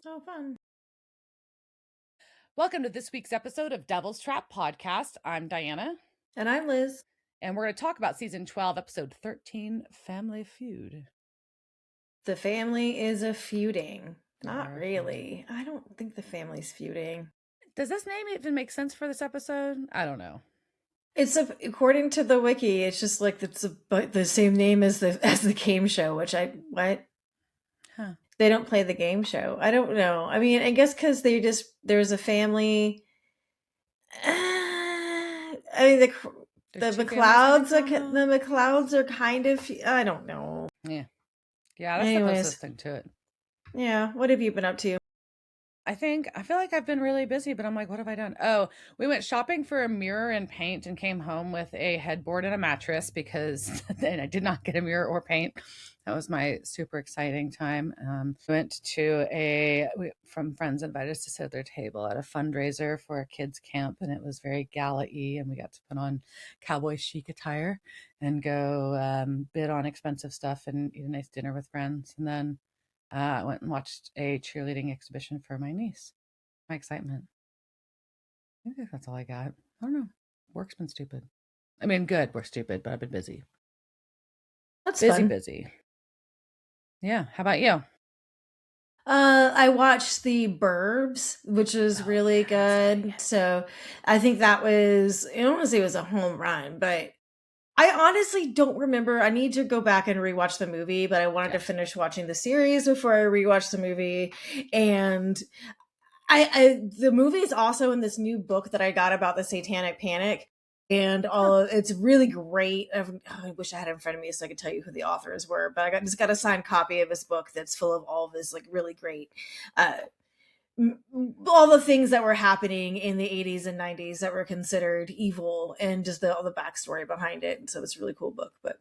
Oh, fun. Welcome to this week's episode of Devil's Trap Podcast. I'm Diana, And I'm Liz. and we're going to talk about season 12, episode 13, Family Feud. The family is a feuding. Not They're feuding. really. I don't think the family's feuding. Does this name even make sense for this episode? I don't know. According to the wiki, it's just like the same name as the game show, which what? Huh. They don't play the game show. I don't know. I mean, I guess because there's a family. I mean, There's the two families having drama? McLeods are kind of. I don't know. Yeah. Yeah, that's the Anyways, closest thing to it. yeah. What have you been up to? I feel like I've been really busy, but I'm like, what have I done? Oh, we went shopping for a mirror and paint and came home with a headboard and a mattress because then I did not get a mirror or paint. That was my super exciting time. We went to from friends invited us to sit at their table at a fundraiser for a kids camp, and it was very gala-y, and we got to put on cowboy chic attire and go bid on expensive stuff and eat a nice dinner with friends. And then I went and watched a cheerleading exhibition for my niece. My excitement. I think that's all I got. I don't know. Work's been stupid. I mean, good. We're stupid, but I've been busy. That's Busy, fun. busy. Yeah. How about you? I watched The Burbs, which was Oh, really yes. good. So I think that was, I don't want to say it was a home run, but I honestly don't remember. I need to go back and rewatch the movie, but I wanted to Yeah. finish watching the series before I rewatch the movie. And I the movie is also in this new book that I got about the Satanic Panic, and Huh. it's really great. I wish I had it in front of me so I could tell you who the authors were, but just got a signed copy of his book that's full of all of this like really great, uh, all the things that were happening in the 80s and 90s that were considered evil, and just all the backstory behind it. And so it's a really cool book. But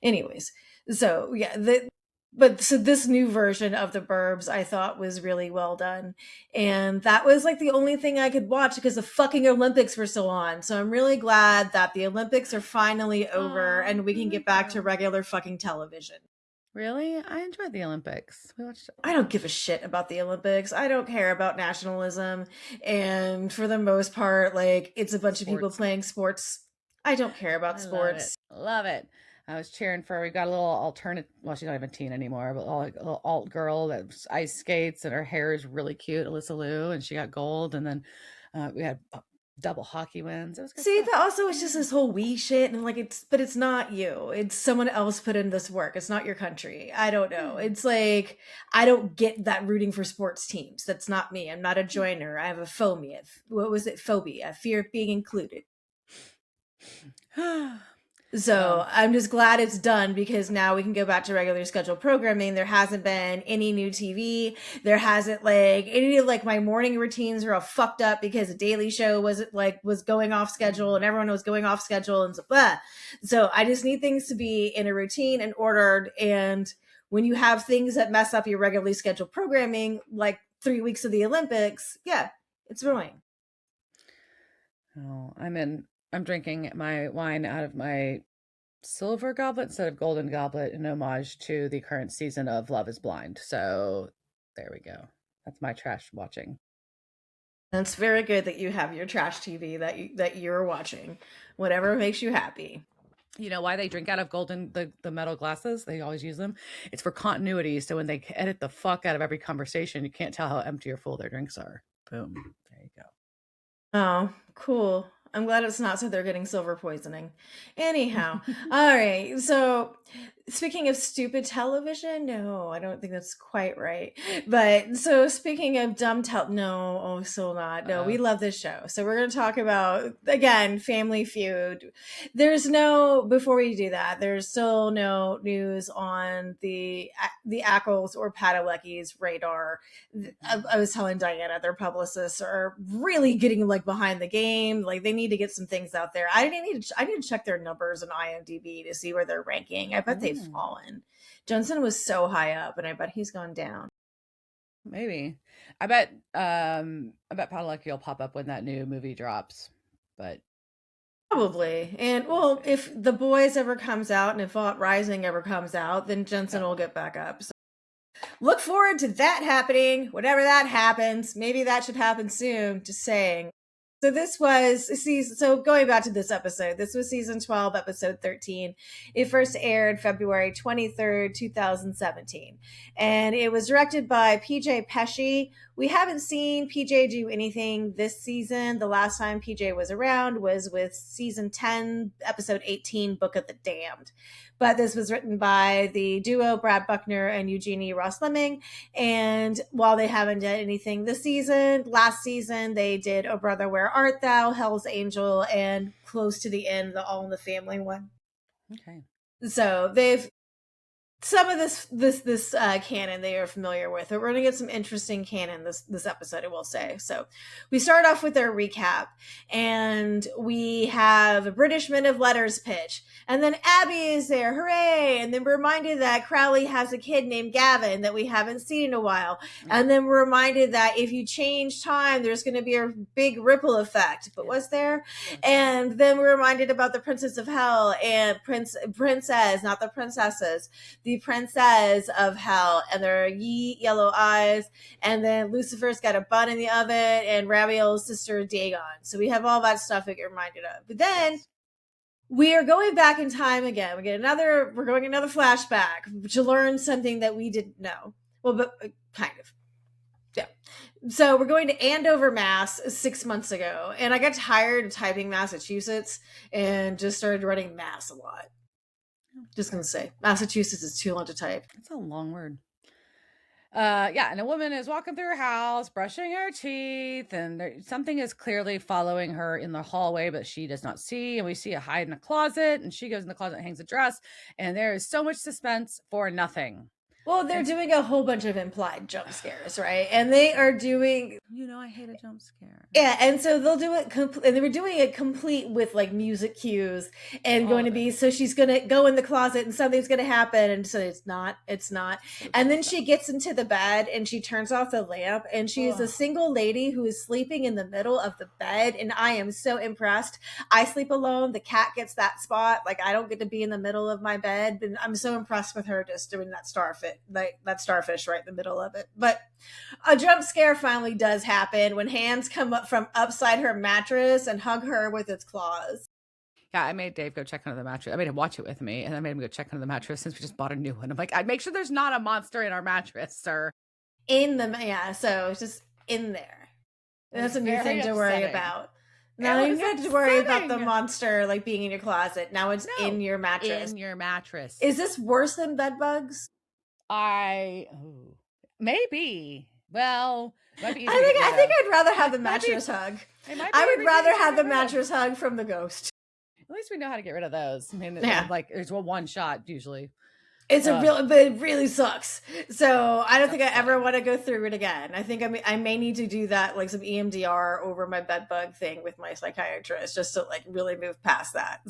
anyways, so yeah, so this new version of the Burbs I thought was really well done, and that was like the only thing I could watch because the fucking Olympics were still on. So I'm really glad that the Olympics are finally over Oh, and we there can we get back to go. regular fucking television. Really? I enjoyed the Olympics. We watched I don't give a shit about the Olympics. I don't care about nationalism. And for the most part, like, it's a bunch of people sports. playing sports. I don't care about I love it. sports. Love it. I was cheering for. We got a little alternate. Well, she's not even a teen anymore, but a little alt girl that ice skates and her hair is really cute, Alyssa Liu, and she got gold. And then we had double hockey wins. It was good See, stuff. but also it's just Yeah, this whole we shit, and like but it's not you. It's someone else put in this work. It's not your country. I don't know. yeah. It's like I don't get that rooting for sports teams. That's not me. I'm not a joiner. I have a phobia. What was it? Phobia, fear of being included. So Well, I'm just glad it's done because now we can go back to regular scheduled programming. There hasn't been any new TV. There hasn't like any of like my morning routines are all fucked up because the Daily Show was going off schedule and everyone was going off schedule and so blah. So I just need things to be in a routine and ordered. And when you have things that mess up your regularly scheduled programming, like 3 weeks of the Olympics, yeah, it's annoying. oh, I'm drinking my wine out of my silver goblet instead of golden goblet in homage to the current season of Love is Blind. So there we go. That's my trash watching. And it's very good that you have your trash TV that you're watching. Whatever makes you happy. You know why they drink out of the metal glasses? They always use them. It's for continuity. So when they edit the fuck out of every conversation, you can't tell how empty or full their drinks are. Boom. There you go. Oh, cool. I'm glad it's not so they're getting silver poisoning. Anyhow, all right. So, speaking of stupid television, no, I don't think that's quite right. But so speaking of no, oh, still not. No, we Uh, love this show. So we're going to talk about again Family Feud. Before we do that, there's still no news on the Ackles or Padalecki's radar. I was telling Diana, their publicists are really getting like behind the game. Like they need to get some things out there. I need to check their numbers on IMDb to see where they're ranking. I bet they've mm, fallen. Johnson was so high up, and I bet he's gone down. maybe. I bet Padalecki will pop up when that new movie drops. But Probably. And we'll well, see. if the boys ever comes out and if Rising ever comes out, then Jensen Oh, will get back up. So look forward to that happening whenever that happens. Maybe that should happen soon. Just saying. So this was season. So going back to this episode, this was season 12, episode 13. It first aired February 23rd, 2017, and it was directed by PJ Pesci. We haven't seen PJ do anything this season. The last time PJ was around was with season 10, episode 18, Book of the Damned. But this was written by the duo Brad Buckner and Eugenie Ross Lemming. And while they haven't done anything this season, last season they did Oh Brother, Where Art Thou, Hell's Angel, and close to the end, the All in the Family one. Okay. So they've some of this canon they are familiar with. But we're gonna get some interesting canon this episode, I will say. So we start off with our recap, and we have a British Men of Letters pitch, and then Abby is there, hooray! And then we're reminded that Crowley has a kid named Gavin that we haven't seen in a while, and then we're reminded that if you change time, there's going to be a big ripple effect. But was there? And then we're reminded about the Princess of Hell and princess, not the princesses. The princess of hell, and their yellow eyes, and then Lucifer's got a bun in the oven, and Rabiel's sister Dagon. So we have all that stuff that get reminded of. But then we are going back in time again. We're going another flashback to learn something that we didn't know. Well, but kind of. Yeah. So we're going to Andover, Mass 6 months ago, and I got tired of typing Massachusetts and just started running Mass a lot. Just gonna say, Massachusetts is too long to type. That's a long word. And a woman is walking through her house, brushing her teeth, and something is clearly following her in the hallway, but she does not see. And we see it hide in a closet, and she goes in the closet and hangs a dress, and there is so much suspense for nothing. Well, they're doing a whole bunch of implied jump scares, right? And they are doing... I hate a jump scare. Yeah, and so they'll do it... and they were doing it complete with, like, music cues and going to be... So she's going to go in the closet and something's going to happen, and so it's not. And then she gets into the bed and she turns off the lamp, and she's a single lady who is sleeping in the middle of the bed, and I am so impressed. I sleep alone. The cat gets that spot. Like, I don't get to be in the middle of my bed, and I'm so impressed with her just doing that starfish right in the middle of it. But a jump scare finally does happen when hands come up from upside her mattress and hug her with its claws. Yeah, I made Dave go check under the mattress. I made him watch it with me, and I made him go check under the mattress since we just bought a new one. I'm like, I'd make sure there's not a monster in our mattress, sir. So it's just in there. That's a new thing to worry about. Now you don't have to worry about the monster like being in your closet. Now it's in your mattress. In your mattress. Is this worse than bed bugs? Maybe. Well, I think I'd rather have the mattress hug. I would rather have the mattress hug from the ghost. At least we know how to get rid of those. I mean, it's one shot usually. But it really sucks. So I don't think I ever want to go through it again. I think I may need to do that, like some EMDR over my bed bug thing with my psychiatrist, just to like really move past that.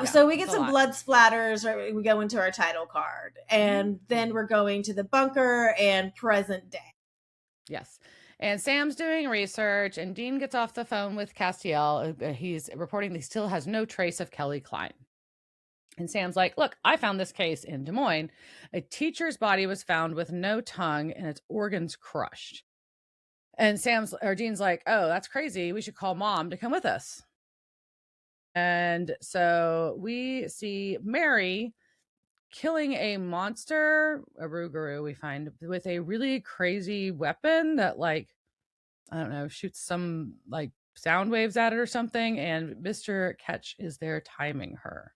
So we get some blood splatters. Right? We go into our title card, and then we're going to the bunker and present day. Yes. And Sam's doing research, and Dean gets off the phone with Castiel. He's reporting he still has no trace of Kelly Klein. And Sam's like, look, I found this case in Des Moines. A teacher's body was found with no tongue and its organs crushed. And Dean's like, oh, that's crazy. We should call Mom to come with us. And so we see Mary killing a monster, a Rougarou, we find, with a really crazy weapon that, like, I don't know, shoots some, like, sound waves at it or something. And Mr. Ketch is there timing her.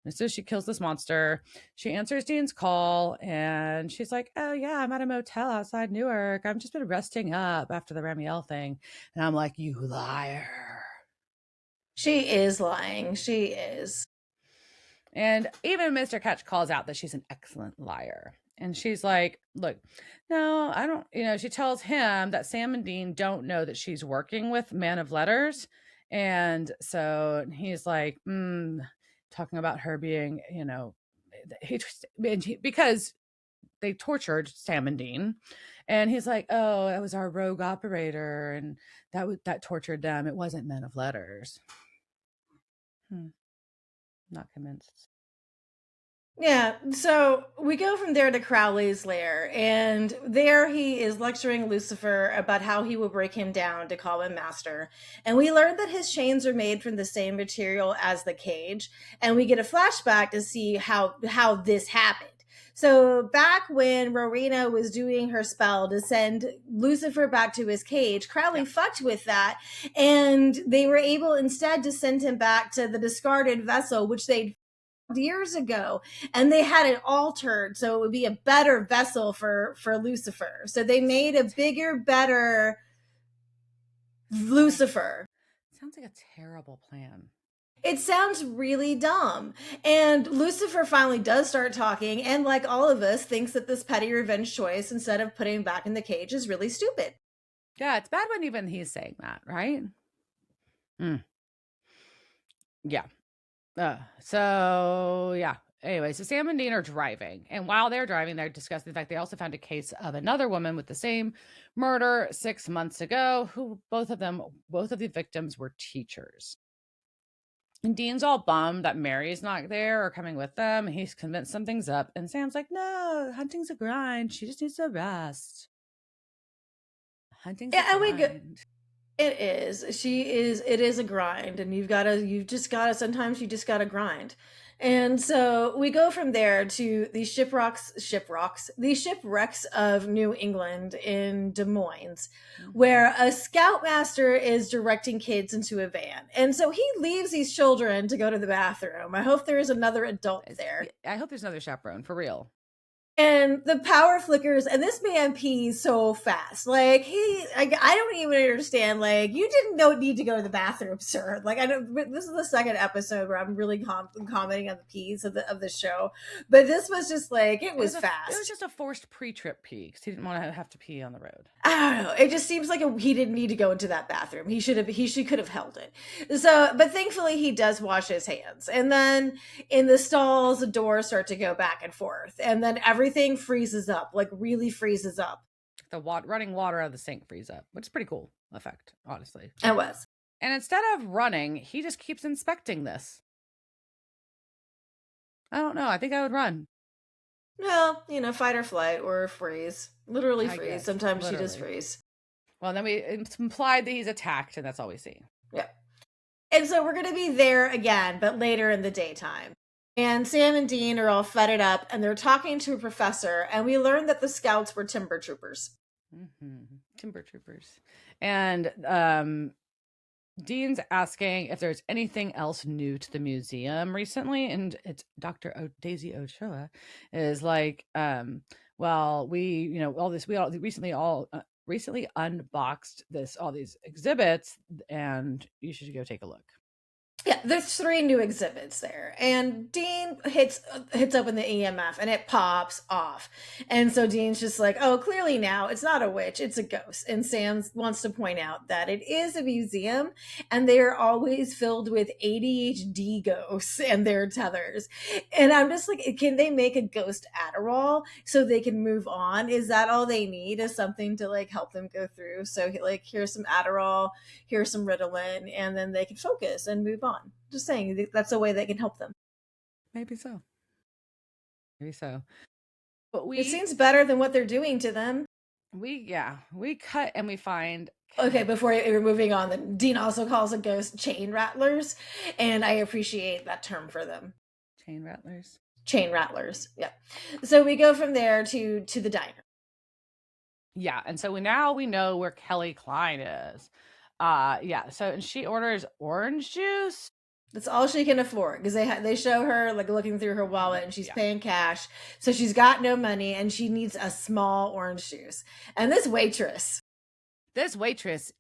And so she kills this monster. She answers Dean's call, and she's like, oh, yeah, I'm at a motel outside Newark. I've just been resting up after the Ramiel thing. And I'm like, you liar. She is lying. She is. And even Mr. Ketch calls out that she's an excellent liar. And she's like, look, no, I don't, she tells him that Sam and Dean don't know that she's working with Man of Letters. And so he's like, talking about her being, because they tortured Sam and Dean, and he's like, oh, that was our rogue operator, and that tortured them. It wasn't Men of Letters. Not convinced. Yeah, so we go from there to Crowley's lair, and there he is lecturing Lucifer about how he will break him down to call him master. And we learn that his chains are made from the same material as the cage, and we get a flashback to see how this happened. So back when Rowena was doing her spell to send Lucifer back to his cage, Crowley Yeah. fucked with that, and they were able instead to send him back to the discarded vessel, which they'd years ago, and they had it altered so it would be a better vessel for Lucifer. So they made a bigger, better Lucifer. Sounds like a terrible plan. It sounds really dumb. And Lucifer finally does start talking, and like all of us, thinks that this petty revenge choice instead of putting him back in the cage is really stupid. Yeah, it's bad when even he's saying that, right? Yeah. So yeah. Anyway, so Sam and Dean are driving, and while they're driving, they're discussing the fact they also found a case of another woman with the same murder 6 months ago, who both of the victims were teachers. And Dean's all bummed that Mary's not there or coming with them. He's convinced something's up, and Sam's like, "No, hunting's a grind. She just needs to rest. Hunting's a Yeah, and we go. grind." It is. It is a grind, and you've just gotta, sometimes you just gotta grind. And so we go from there to the the shipwrecks of New England in Des Moines, where a scoutmaster is directing kids into a van. And so he leaves these children to go to the bathroom. I hope there is another adult there. I hope there's another chaperone for real. And the power flickers, and this man pees so fast. Like I don't even understand. Like, you didn't need to go to the bathroom, sir. Like, I don't. This is the second episode where I'm really commenting on the pees of the show, but this was just like it was fast. It was just a forced pre-trip pee because he didn't want to have to pee on the road. I don't know. It just seems like he didn't need to go into that bathroom. He could have held it. So, but thankfully he does wash his hands. And then in the stalls, the doors start to go back and forth, and then everything freezes up, like really freezes up. The running water out of the sink freeze up, which is pretty cool effect, honestly. It was. And instead of running, he just keeps inspecting this. I don't know. I think I would run. Well, fight or flight or freeze. Literally freeze. Guess, sometimes she does freeze. Well, then it's implied that he's attacked, and that's all we see. Yeah. And so we're going to be there again, but later in the daytime. And Sam and Dean are all fetted up, and they're talking to a professor, and we learn that the scouts were timber troopers. Timber troopers. And Dean's asking if there's anything else new to the museum recently, and it's Dr. Daisy Ochoa is like, well, we recently unboxed all these exhibits, and you should go take a look. Yeah, there's 3 new exhibits there, and Dean hits open the EMF, and it pops off. And so Dean's just like, "Oh, clearly now it's not a witch, it's a ghost." And Sam wants to point out that it is a museum, and they are always filled with ADHD ghosts and their tethers. And I'm just like, can they make a ghost Adderall so they can move on? Is that all they need? Is something to like help them go through? So like, here's some Adderall, here's some Ritalin, and then they can focus and move on. Just saying, that's a way they can help them. Maybe so. But it seems better than what they're doing to them. We cut and we find. Okay, before we're moving on, then Dean also calls a ghost chain rattlers, and I appreciate that term for them. Chain rattlers. Yeah. So we go from there to the diner. Yeah, and so we know where Kelly Klein is. So and she orders orange juice. That's all she can afford, because they show her like looking through her wallet, and she's paying cash, so she's got no money, and she needs a small orange juice. And this waitress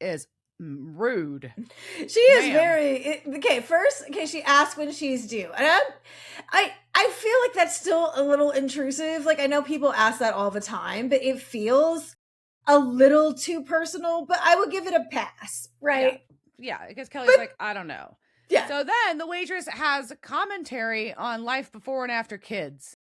is rude. She is very okay. She asks when she's due, and I feel like that's still a little intrusive. Like, I know people ask that all the time, but it feels a little too personal. But I would give it a pass, right? Yeah, because Kelly's like, I don't know. Yeah. So then the waitress has a commentary on life before and after kids.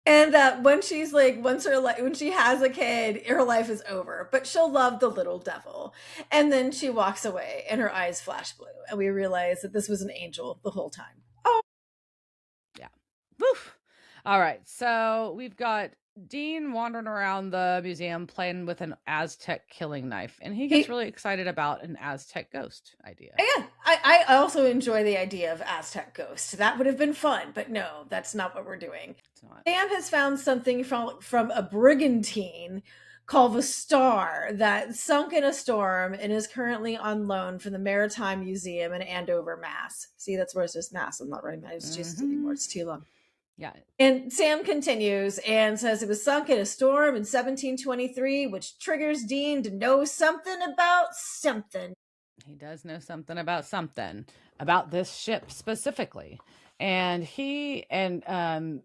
And when she's like, when she has a kid, her life is over, but she'll love the little devil. And then she walks away and her eyes flash blue. And we realize that this was an angel the whole time. Oh. Yeah. Woof. All right. So we've got Dean wandering around the museum playing with an Aztec killing knife, and he gets He, really excited about an Aztec ghost idea. yeah, I also enjoy the idea of Aztec ghosts. That would have been fun, but no, that's not what we're doing. It's not. Sam has found something from a brigantine called the Star that sunk in a storm and is currently on loan from the Maritime Museum in Andover, Mass. See, that's where it says Mass. I'm not writing Massachusetts anymore. Mm-hmm. It's too long. Yeah. And Sam continues and says it was sunk in a storm in 1723, which triggers Dean to know something about something. He does know something about this ship specifically. And he and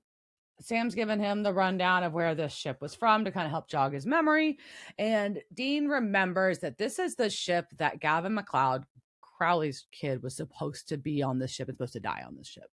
Sam's given him the rundown of where this ship was from to kind of help jog his memory. And Dean remembers that this is the ship that Gavin McLeod, Crowley's kid, was supposed to be on this ship and supposed to die on this ship.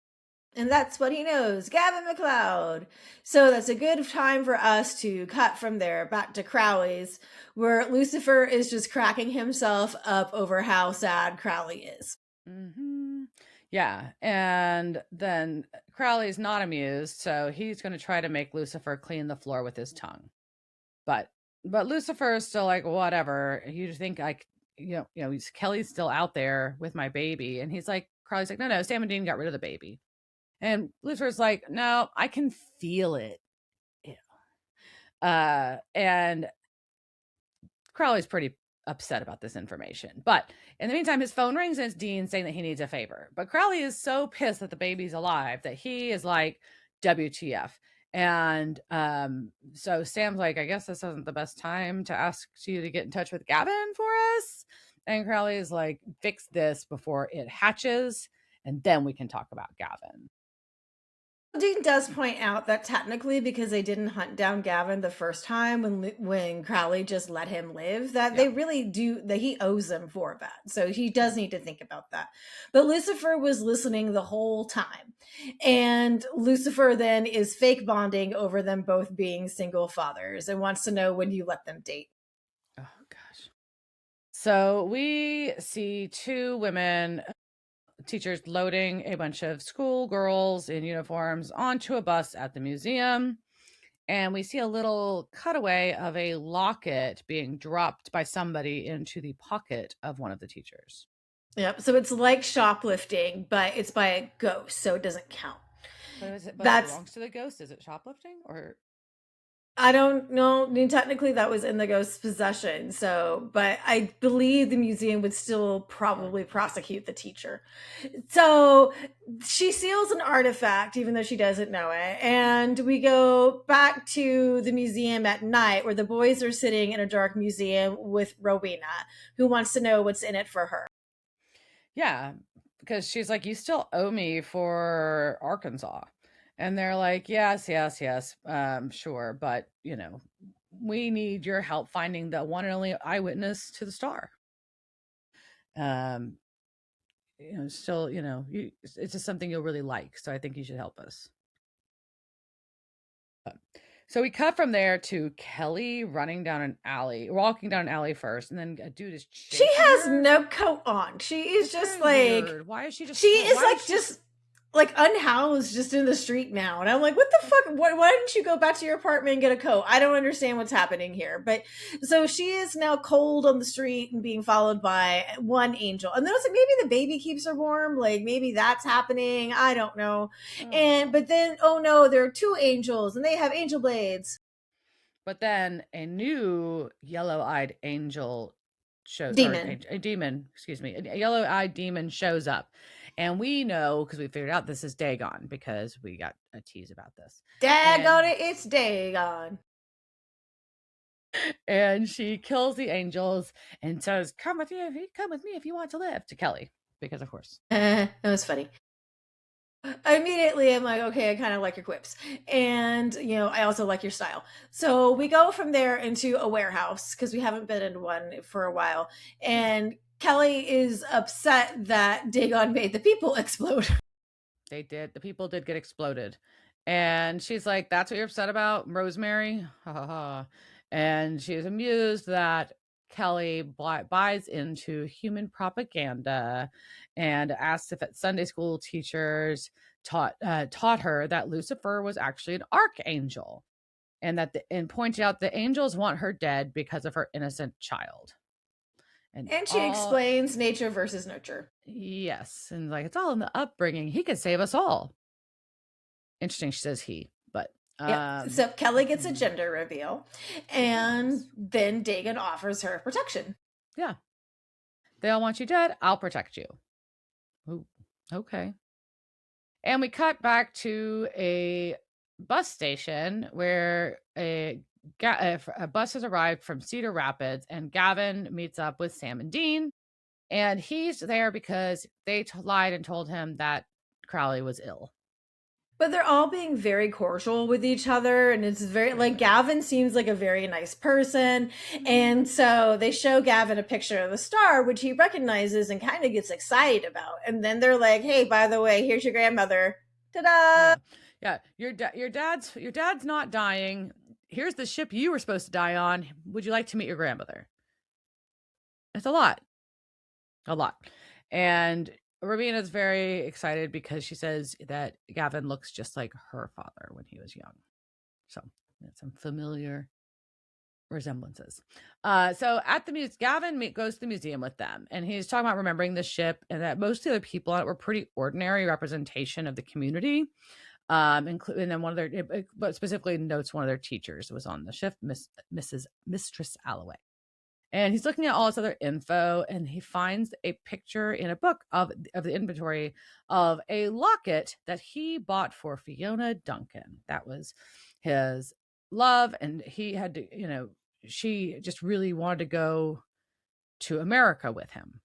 And that's what he knows, Gavin McLeod. So that's a good time for us to cut from there back to Crowley's, where Lucifer is just cracking himself up over how sad Crowley is. Mm-hmm. Yeah. And then Crowley's not amused, so he's going to try to make Lucifer clean the floor with his tongue. But Lucifer is still like, whatever. You think like, Kelly's still out there with my baby. And he's like, Crowley's like, no, Sam and Dean got rid of the baby. And Lucifer's like, no, I can feel it. And Crowley's pretty upset about this information. But in the meantime, his phone rings and it's Dean saying that he needs a favor. But Crowley is so pissed that the baby's alive that he is like, WTF. And so Sam's like, I guess this isn't the best time to ask you to get in touch with Gavin for us. And Crowley is like, fix this before it hatches, and then we can talk about Gavin. Dean does point out that technically, because they didn't hunt down Gavin the first time when Crowley just let him live, that they really do, that he owes them for that. So he does need to think about that. But Lucifer was listening the whole time. And Lucifer then is fake bonding over them both being single fathers and wants to know when you let them date. Oh, gosh. So we see two women teachers loading a bunch of school girls in uniforms onto a bus at the museum. And we see a little cutaway of a locket being dropped by somebody into the pocket of one of the teachers. Yep. So it's like shoplifting, but it's by a ghost, so it doesn't count. But it belongs to the ghost. Is it shoplifting or? I don't know. I mean, technically, that was in the ghost's possession. So, but I believe the museum would still probably prosecute the teacher. So she steals an artifact, even though she doesn't know it. And we go back to the museum at night where the boys are sitting in a dark museum with Rowena, who wants to know what's in it for her. Yeah, because she's like, you still owe me for Arkansas. And they're like, yes, sure. But, we need your help finding the one and only eyewitness to the star. Still, it's just something you'll really like. So I think you should help us. So we cut from there to Kelly walking down an alley first, and then a dude is. She has no coat on. She is just like. Weird. Why is she just? She is like just like unhoused, just in the street now, and I'm like, what the fuck? Why didn't you go back to your apartment and get a coat? I don't understand what's happening here. But so she is now cold on the street and being followed by one angel, and then it's like maybe the baby keeps her warm. Like maybe that's happening. I don't know. But then oh no, there are two angels, and they have angel blades. But then a new yellow-eyed angel a demon, excuse me, a yellow-eyed demon shows up. And we know, because we figured out this is Dagon, because we got a tease about this. Dagon, it's Dagon. And she kills the angels and says, come with me if you want to live, to Kelly, because of course. That was funny. Immediately I'm like, okay, I kind of like your quips, and I also like your style. So we go from there into a warehouse because we haven't been in one for a while, and Kelly is upset that Dagon made the people explode. They did. The people did get exploded. And she's like, that's what you're upset about, Rosemary? Ha ha ha. And she is amused that Kelly buys into human propaganda and asks if at Sunday school teachers taught her that Lucifer was actually an archangel, and and pointed out the angels want her dead because of her innocent child. And she explains nature versus nurture. Yes, and like it's all in the upbringing. He could save us all. Interesting, she says he, but so Kelly gets a gender reveal, and then Dagon offers her protection. Yeah, they all want you dead. I'll protect you. Ooh, okay. And we cut back to a bus station where a bus has arrived from Cedar Rapids, and Gavin meets up with Sam and Dean. And he's there because they lied and told him that Crowley was ill. But they're all being very cordial with each other, and it's very like Gavin seems like a very nice person. And so they show Gavin a picture of the star, which he recognizes and kind of gets excited about. And then they're like, "Hey, by the way, here's your grandmother. Ta-da!" Yeah, your dad's not dying. Here's the ship you were supposed to die on. Would you like to meet your grandmother? It's a lot. And Robina's very excited because she says that Gavin looks just like her father when he was young. So some familiar resemblances. So at the Gavin goes to the museum with them, and he's talking about remembering the ship and that most of the people on it were pretty ordinary representation of the community. Including and then one of their, but specifically notes one of their teachers was on the ship, Mistress Alloway. And he's looking at all this other info, and he finds a picture in a book of the inventory of a locket that he bought for Fiona Duncan. That was his love, and he had to, she just really wanted to go to America with him.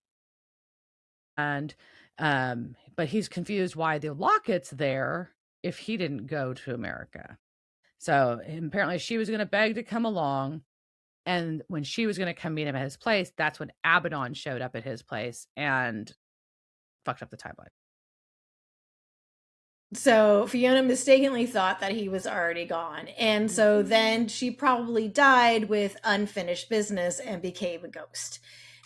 And but he's confused why the locket's there if he didn't go to America. So apparently she was going to beg to come along. And when she was going to come meet him at his place, that's when Abaddon showed up at his place and fucked up the timeline. So Fiona mistakenly thought that he was already gone. And so then she probably died with unfinished business and became a ghost.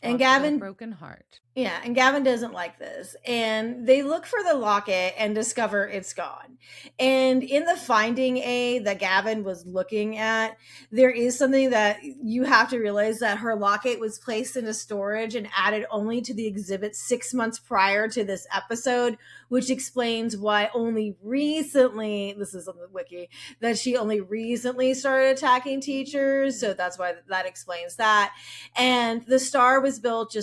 And Gavin, broken heart. Yeah, and Gavin doesn't like this. And they look for the locket and discover it's gone. And in the finding aid that Gavin was looking at, there is something that you have to realize that her locket was placed into storage and added only to the exhibit 6 months prior to this episode, which explains why only recently, this is on the wiki, that she only recently started attacking teachers. So that's why that explains that. And the star was built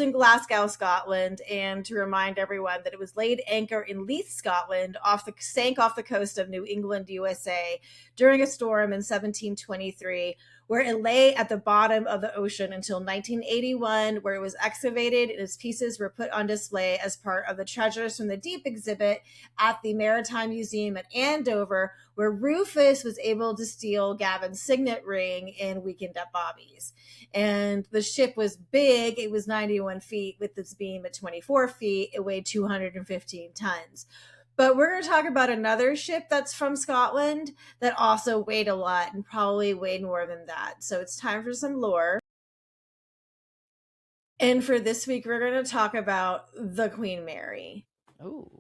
in Glasgow, Scotland, and to remind everyone that it was laid anchor in Leith, Scotland, sank off the coast of New England, USA, during a storm in 1723, where it lay at the bottom of the ocean until 1981, where it was excavated and its pieces were put on display as part of the Treasures from the Deep exhibit at the Maritime Museum at Andover, where Rufus was able to steal Gavin's signet ring in Weekend at Bobby's. And the ship was big. It was 91 feet with its beam at 24 feet. It weighed 215 tons. But we're going to talk about another ship that's from Scotland that also weighed a lot and probably weighed more than that. So it's time for some lore. And for this week, we're going to talk about the Queen Mary. Oh.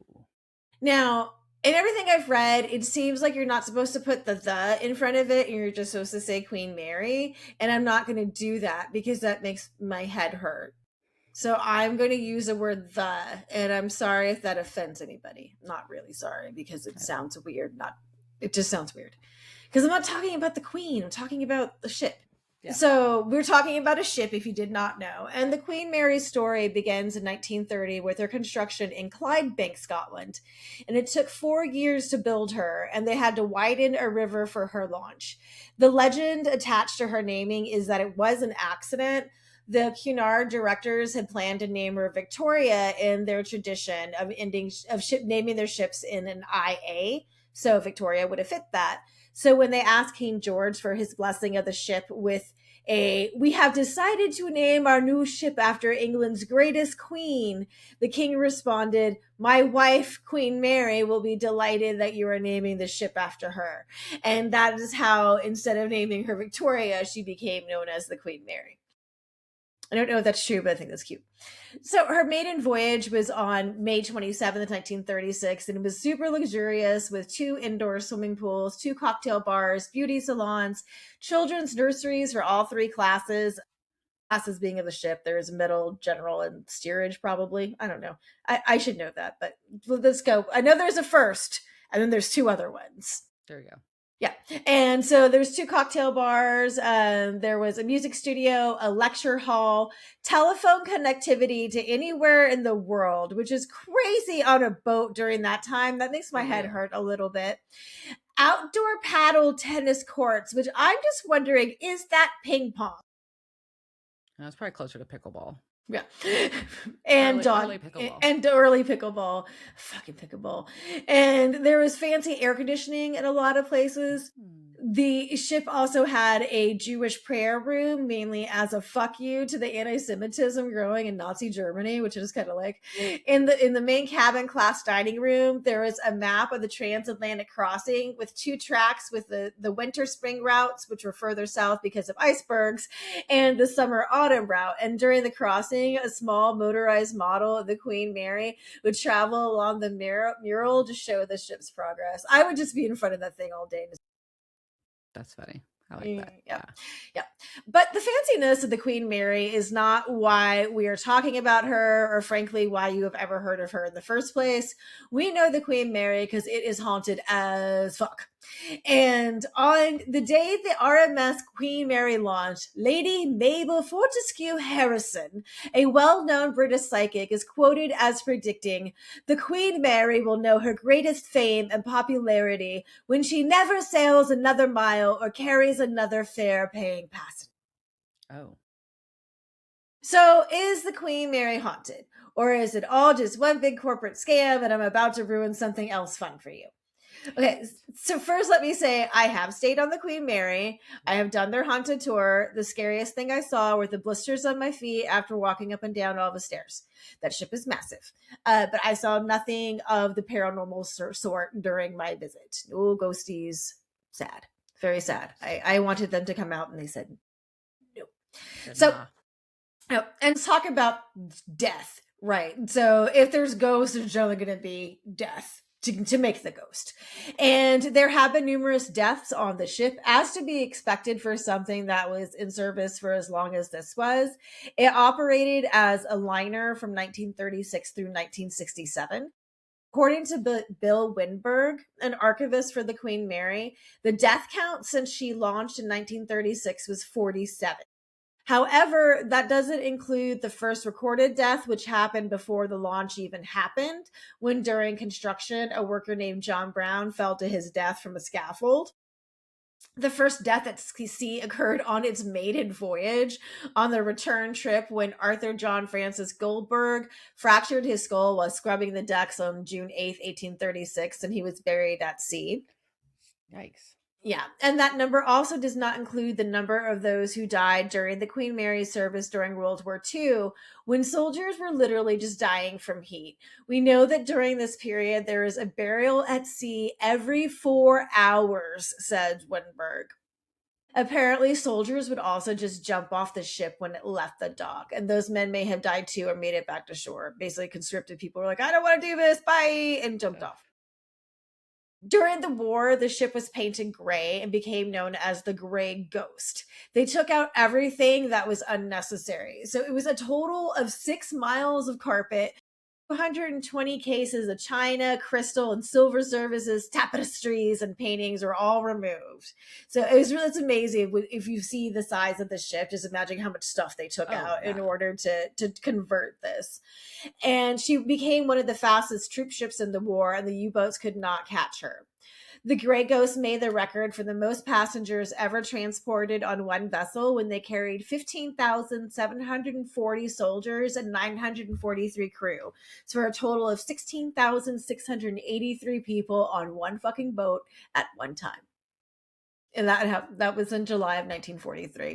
Now, in everything I've read, it seems like you're not supposed to put the in front of it, and you're just supposed to say Queen Mary. And I'm not going to do that because that makes my head hurt. So I'm going to use the word the, and I'm sorry if that offends anybody. I'm not really sorry because it sounds weird. It just sounds weird. Because I'm not talking about the queen. I'm talking about the ship. Yeah. So we're talking about a ship, if you did not know. And the Queen Mary's story begins in 1930 with her construction in Clydebank, Scotland. And it took 4 years to build her, and they had to widen a river for her launch. The legend attached to her naming is that it was an accident. The Cunard directors had planned to name her Victoria in their tradition of naming their ships in an IA. So Victoria would have fit that. So when they asked King George for his blessing of the ship with "We have decided to name our new ship after England's greatest queen," the king responded, "My wife, Queen Mary, will be delighted that you are naming the ship after her." And that is how, instead of naming her Victoria, she became known as the Queen Mary. I don't know if that's true, but I think that's cute. So her maiden voyage was on May 27th, 1936, and it was super luxurious with 2 indoor swimming pools, 2 cocktail bars, beauty salons, children's nurseries for all 3 classes. Classes being of the ship, there's middle, general, and steerage, probably. I don't know. I should know that, but let's go. I know there's a first, and then there's 2 other ones. There you go. Yeah. And so there's 2 cocktail bars. There was a music studio, a lecture hall, telephone connectivity to anywhere in the world, which is crazy on a boat during that time. That makes my head hurt a little bit. Outdoor paddle tennis courts, which I'm just wondering, is that ping pong? It's probably closer to pickleball. Yeah. And early pickleball. And early pickleball. Fucking pickleball. And there was fancy air conditioning in a lot of places. The ship also had a Jewish prayer room, mainly as a fuck you to the anti-Semitism growing in Nazi Germany, which is kind of like in the main cabin class dining room. There was a map of the transatlantic crossing with 2 tracks with the winter spring routes, which were further south because of icebergs, and the summer autumn route. And during the crossing, a small motorized model of the Queen Mary would travel along the mural to show the ship's progress. I would just be in front of that thing all day. That's funny. I like that. Yeah. But the fanciness of the Queen Mary is not why we are talking about her, or frankly, why you have ever heard of her in the first place. We know the Queen Mary because it is haunted as fuck. And on the day the RMS Queen Mary launched, Lady Mabel Fortescue Harrison, a well-known British psychic, is quoted as predicting, "The Queen Mary will know her greatest fame and popularity when she never sails another mile or carries another fare-paying passenger." Oh. So is the Queen Mary haunted? Or is it all just one big corporate scam and I'm about to ruin something else fun for you? Okay, so first let me say I have stayed on the Queen Mary. I have done their haunted tour. The scariest thing I saw were the blisters on my feet after walking up and down all the stairs. That ship is massive. But I saw nothing of the paranormal sort during my visit. No ghosties. Sad. Very sad. I wanted them to come out and they said no. So, no, and let's talk about death, right? So if there's ghosts, there's generally going to be death. To make the ghost. And there have been numerous deaths on the ship, as to be expected for something that was in service for as long as this was. It operated as a liner from 1936 through 1967. According to Bill Winberg, an archivist for the Queen Mary, the death count since she launched in 1936 was 47. However, that doesn't include the first recorded death, which happened before the launch even happened, when during construction, a worker named John Brown fell to his death from a scaffold. The first death at sea occurred on its maiden voyage on the return trip when Arthur John Francis Goldberg fractured his skull while scrubbing the decks on June 8th, 1836, and he was buried at sea. Yikes. Yeah, and that number also does not include the number of those who died during the Queen Mary's service during World War II, when soldiers were literally just dying from heat. We know that during this period, there is a burial at sea every 4 hours, said Winberg. Apparently, soldiers would also just jump off the ship when it left the dock, and those men may have died too or made it back to shore. Basically, conscripted people were like, I don't want to do this, bye, and jumped off. During the war, the ship was painted gray and became known as the Gray Ghost. They took out everything that was unnecessary. So it was a total of 6 miles of carpet, 220 cases of china, crystal, and silver services, tapestries, and paintings were all removed. So it's amazing. If you see the size of the ship, just imagine how much stuff they took out in order to convert this. And she became one of the fastest troop ships in the war, and the U-boats could not catch her. The Grey Ghost made the record for the most passengers ever transported on one vessel when they carried 15,740 soldiers and 943 crew. So for a total of 16,683 people on one fucking boat at one time. And that was in July of 1943.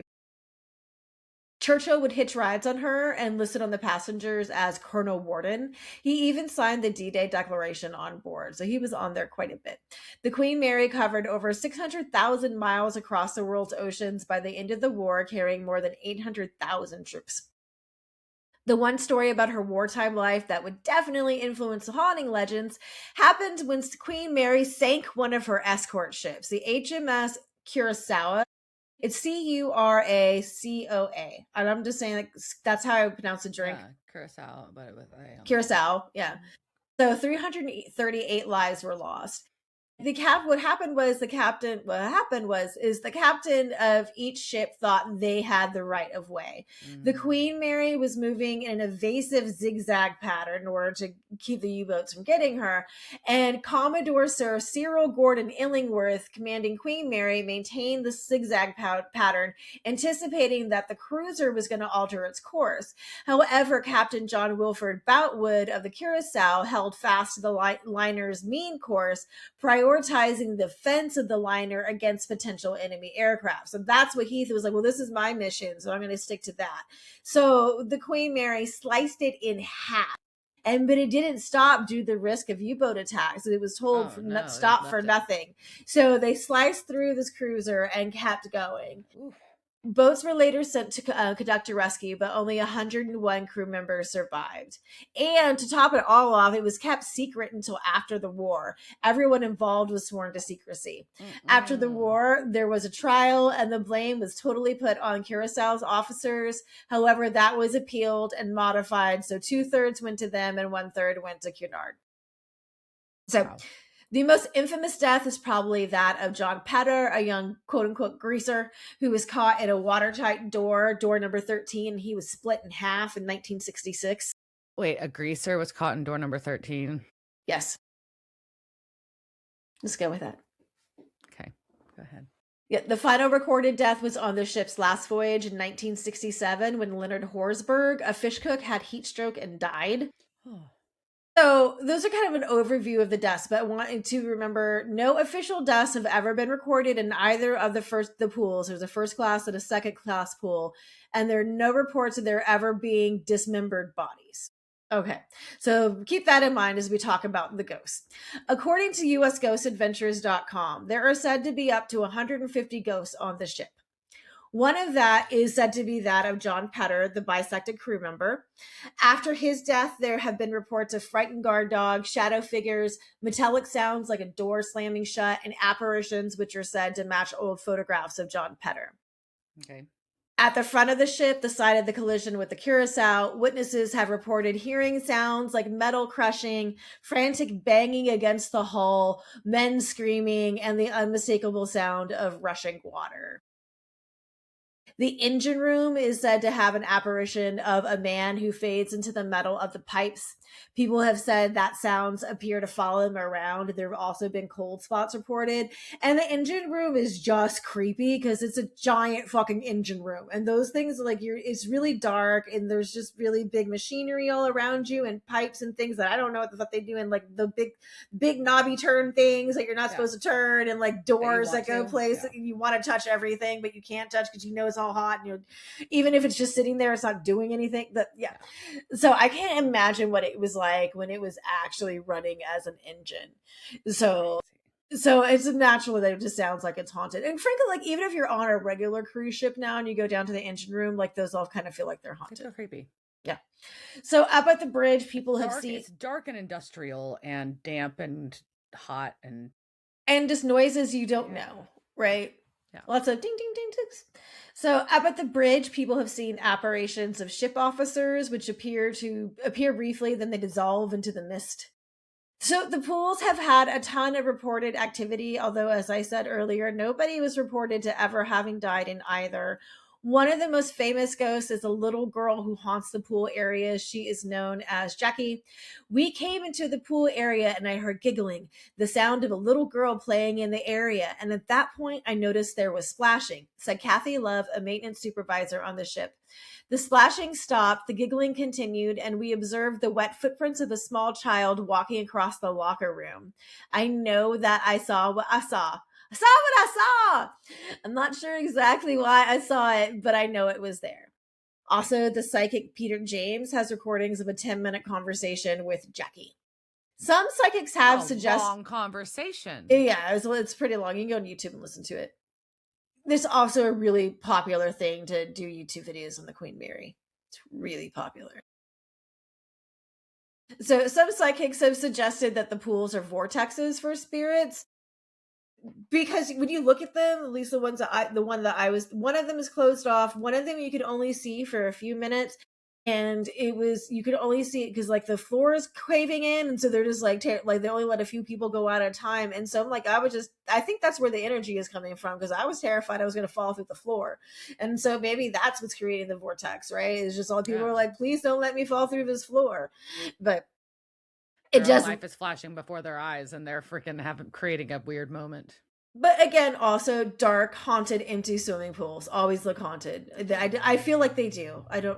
Churchill would hitch rides on her and listed on the passengers as Colonel Warden. He even signed the D-Day Declaration on board, so he was on there quite a bit. The Queen Mary covered over 600,000 miles across the world's oceans by the end of the war, carrying more than 800,000 troops. The one story about her wartime life that would definitely influence the haunting legends happened when Queen Mary sank one of her escort ships, the HMS Curacao. It's Curacoa. And I'm just saying, like, that's how I pronounce the drink. Yeah, curacao, but with a Curacao, yeah. So 338 lives were lost. What happened was the captain of each ship thought they had the right of way. The Queen Mary was moving in an evasive zigzag pattern in order to keep the U-boats from getting her, and Commodore Sir Cyril Gordon Illingworth, commanding Queen Mary, maintained the zigzag pattern, anticipating that the cruiser was going to alter its course. However, Captain John Wilford Boutwood of the Curacao held fast to the liner's mean course, prioritizing the defense of the liner against potential enemy aircraft. So that's what he was like, well, this is my mission, so I'm going to stick to that. So the Queen Mary sliced it in half. But it didn't stop due to the risk of U-boat attacks. It was told stop for nothing. So they sliced through this cruiser and kept going. Oof. Boats were later sent to conduct a rescue, but only 101 crew members survived. And to top it all off, it was kept secret until after the war. Everyone involved was sworn to secrecy. After the war, there was a trial, and the blame was totally put on Curaçao's officers. However, that was appealed and modified, so 2/3 went to them and 1/3 went to Cunard. So... Wow. The most infamous death is probably that of John Petter, a young quote-unquote greaser who was caught in a watertight door number 13. He was split in half in 1966. Wait, a greaser was caught in door number 13? Yes. Let's go with that. Okay, go ahead. Yeah, the final recorded death was on the ship's last voyage in 1967 when Leonard Horsburgh, a fish cook, had heat stroke and died. So those are kind of an overview of the deaths, but I want to remember no official deaths have ever been recorded in either of the pools. There's a first class and a second class pool, and there are no reports of there ever being dismembered bodies. Okay, so keep that in mind as we talk about the ghosts. According to usghostadventures.com, there are said to be up to 150 ghosts on the ship. One of that is said to be that of John Petter, the bisected crew member. After his death, there have been reports of frightened guard dogs, shadow figures, metallic sounds like a door slamming shut, and apparitions which are said to match old photographs of John Petter. Okay. At the front of the ship, the side of the collision with the Curacao, witnesses have reported hearing sounds like metal crushing, frantic banging against the hull, men screaming, and the unmistakable sound of rushing water. The engine room is said to have an apparition of a man who fades into the metal of the pipes. People have said that sounds appear to follow him around. There have also been cold spots reported. And the engine room is just creepy because it's a giant fucking engine room. And those things, like, it's really dark and there's just really big machinery all around you and pipes and things that I don't know what the fuck they do, and like the big knobby turn things that you're not supposed to turn, and like doors that go places you want to touch everything, but you can't touch because you know it's all hot, and even if it's just sitting there, it's not doing anything. But so I can't imagine what it was like when it was actually running as an engine. So it's natural that it just sounds like it's haunted. And frankly, like, even if you're on a regular cruise ship now and you go down to the engine room, like, those all kind of feel like they're haunted. They're creepy. Yeah. So up at the bridge, people have seen... It's dark and industrial and damp and hot and just noises you don't know, right? Yeah. Lots of ding, ding, ding, dings. So up at the bridge, people have seen apparitions of ship officers, which appear briefly, then they dissolve into the mist. So the pools have had a ton of reported activity, although, as I said earlier, nobody was reported to ever having died in either. One of the most famous ghosts is a little girl who haunts the pool area. She is known as Jackie. We came into the pool area and I heard giggling, the sound of a little girl playing in the area. And at that point, I noticed there was splashing, said Kathy Love, a maintenance supervisor on the ship. The splashing stopped, the giggling continued, and we observed the wet footprints of a small child walking across the locker room. I know that I saw what I saw. I saw what I saw. I'm not sure exactly why I saw it, but I know it was there. Also, the psychic Peter James has recordings of a 10-minute conversation with Jackie. Some psychics have suggested... long conversation. Yeah, it's pretty long. You can go on YouTube and listen to it. There's also a really popular thing to do YouTube videos on the Queen Mary. It's really popular. So some psychics have suggested that the pools are vortexes for spirits, because when you look at them, at least the one that I was, one of them is closed off. One of them you could only see for a few minutes, and you could only see it because like the floor is caving in, and so they're just like like they only let a few people go out at a time. And so I'm like, I think that's where the energy is coming from, because I was terrified I was going to fall through the floor, and so maybe that's what's creating the vortex, right? It's just all people are like, please don't let me fall through this floor, but it Their own doesn't. life is flashing before their eyes, and they're freaking creating a weird moment. But again, also dark, haunted, empty swimming pools always look haunted. I feel like they do. I don't.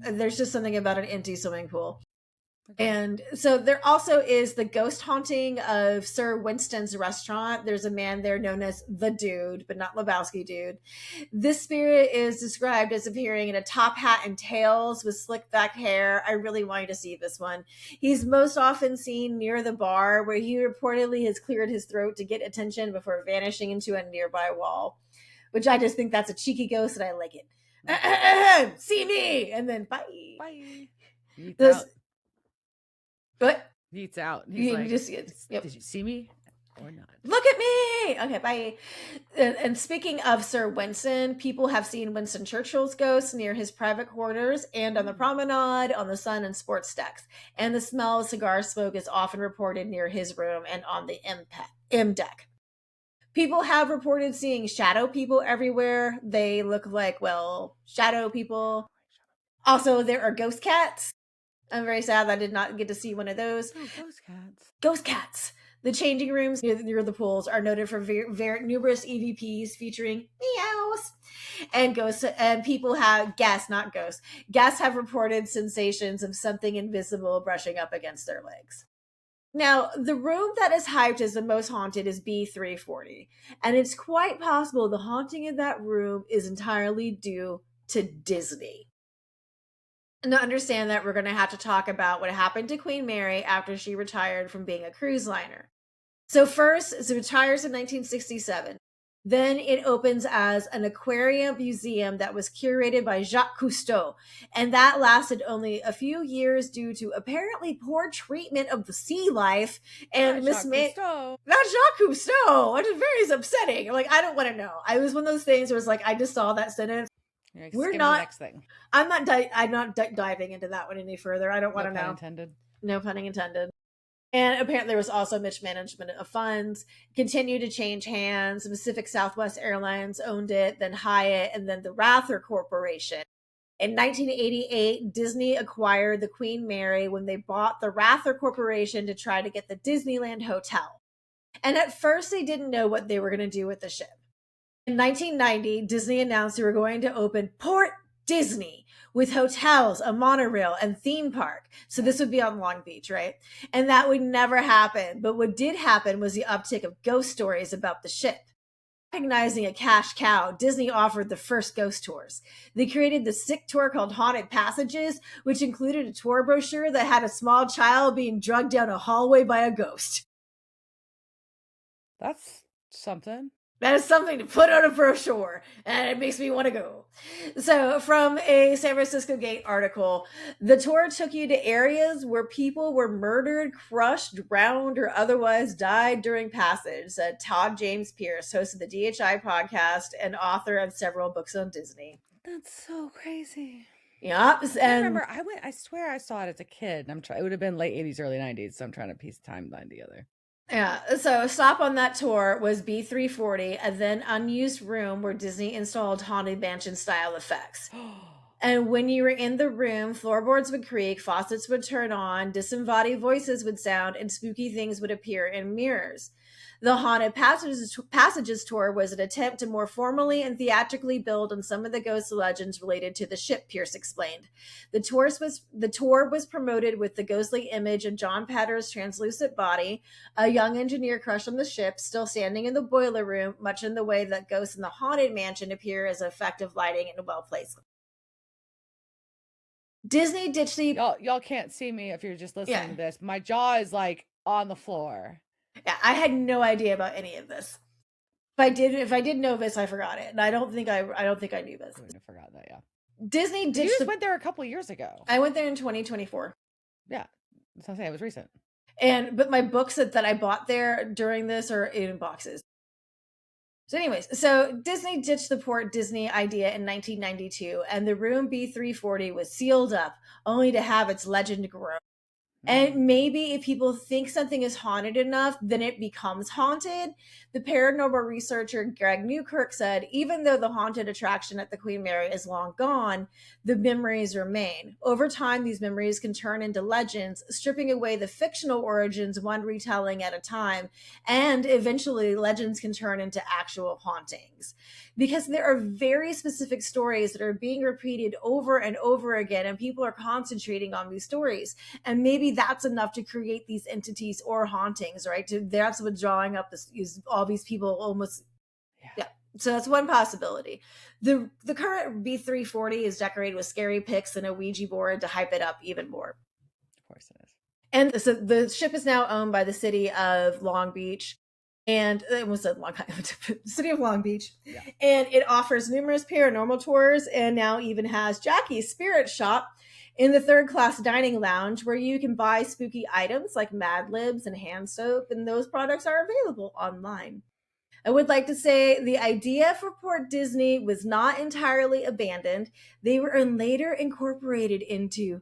There's just something about an empty swimming pool. Okay. And so there also is the ghost haunting of Sir Winston's restaurant. There's a man there known as the Dude, but not Lebowski Dude. This spirit is described as appearing in a top hat and tails with slick back hair. I really want you to see this one. He's most often seen near the bar, where he reportedly has cleared his throat to get attention before vanishing into a nearby wall, which I just think that's a cheeky ghost and I like it. See me! And then bye. Bye. Those, but Yeets out. He's you like, just, yep. did you see me or not? Look at me! Okay, bye. And speaking of Sir Winston, people have seen Winston Churchill's ghost near his private quarters and on the promenade, on the sun and sports decks. And the smell of cigar smoke is often reported near his room and on the M deck. People have reported seeing shadow people everywhere. They look like, well, shadow people. Also, there are ghost cats. I'm very sad that I did not get to see one of those. Oh, ghost cats. Ghost cats. The changing rooms near the pools are noted for numerous EVPs featuring meows and ghosts. And people have guests, not ghosts. Guests have reported sensations of something invisible brushing up against their legs. Now, the room that is hyped as the most haunted is B340, and it's quite possible the haunting in that room is entirely due to Disney. And to understand that, we're going to have to talk about what happened to Queen Mary after she retired from being a cruise liner. So first, it retires in 1967. Then it opens as an aquarium museum that was curated by Jacques Cousteau. And that lasted only a few years due to apparently poor treatment of the sea life and mismanagement. Not Jacques Cousteau, which is very upsetting. Like, I don't want to know. I was one of those things where it's like, I just saw that sentence. We're not. Next thing. I'm not diving into that one any further. I don't want to know. Intended. No pun intended. And apparently there was also mismanagement of funds, continued to change hands. Pacific Southwest Airlines owned it, then Hyatt, and then the Rather Corporation. In 1988, Disney acquired the Queen Mary when they bought the Rather Corporation to try to get the Disneyland Hotel. And at first they didn't know what they were going to do with the ship. In 1990, Disney announced they were going to open Port Disney with hotels, a monorail, and theme park. So this would be on Long Beach, right? And that would never happen. But what did happen was the uptick of ghost stories about the ship. Recognizing a cash cow, Disney offered the first ghost tours. They created the sick tour called Haunted Passages, which included a tour brochure that had a small child being drugged down a hallway by a ghost. That's something. That is something to put on a brochure, and it makes me want to go. So, from a San Francisco Gate article, the tour took you to areas where people were murdered, crushed, drowned, or otherwise died during passage, said Todd James Pierce, host of the DHI podcast and author of several books on Disney. That's so crazy. Yeah, and I remember I swear I saw it as a kid. It would have been late 80s, early 90s, so I'm trying to piece the timeline together. Yeah, so stop on that tour was B340, a then unused room where Disney installed Haunted Mansion style effects. And when you were in the room, floorboards would creak, faucets would turn on, disembodied voices would sound, and spooky things would appear in mirrors. The Haunted Passages tour was an attempt to more formally and theatrically build on some of the ghost legends related to the ship, Pierce explained. The tour was promoted with the ghostly image of John Patter's translucent body, a young engineer crushed on the ship, still standing in the boiler room, much in the way that ghosts in the Haunted Mansion appear as effective lighting and well-placed. Disney ditched the... Y'all can't see me if you're just listening to this. My jaw is like on the floor. Yeah, I had no idea about any of this. If I did know this, I forgot it, and I don't think I knew this. I forgot that. Yeah. Disney ditched. You just went there a couple years ago. I went there in 2024. Yeah, So I say it was recent. But my books that I bought there during this are in boxes. So, anyways, so Disney ditched the Port Disney idea in 1992, and the room B340 was sealed up, only to have its legend grow. And maybe if people think something is haunted enough, then it becomes haunted. The paranormal researcher Greg Newkirk said, even though the haunted attraction at the Queen Mary is long gone, the memories remain. Over time, these memories can turn into legends, stripping away the fictional origins one retelling at a time, and eventually legends can turn into actual hauntings. Because there are very specific stories that are being repeated over and over again, and people are concentrating on these stories. And maybe that's enough to create these entities or hauntings, right? That's what's drawing up all these people almost. Yeah. So that's one possibility. The current B340 is decorated with scary pics and a Ouija board to hype it up even more. Of course it is. And so the ship is now owned by the city of Long Beach. And it was a long city of Long Beach. Yeah. And it offers numerous paranormal tours and now even has Jackie's Spirit Shop in the third class dining lounge where you can buy spooky items like Mad Libs and hand soap, and those products are available online. I would like to say the idea for Port Disney was not entirely abandoned. They were later incorporated into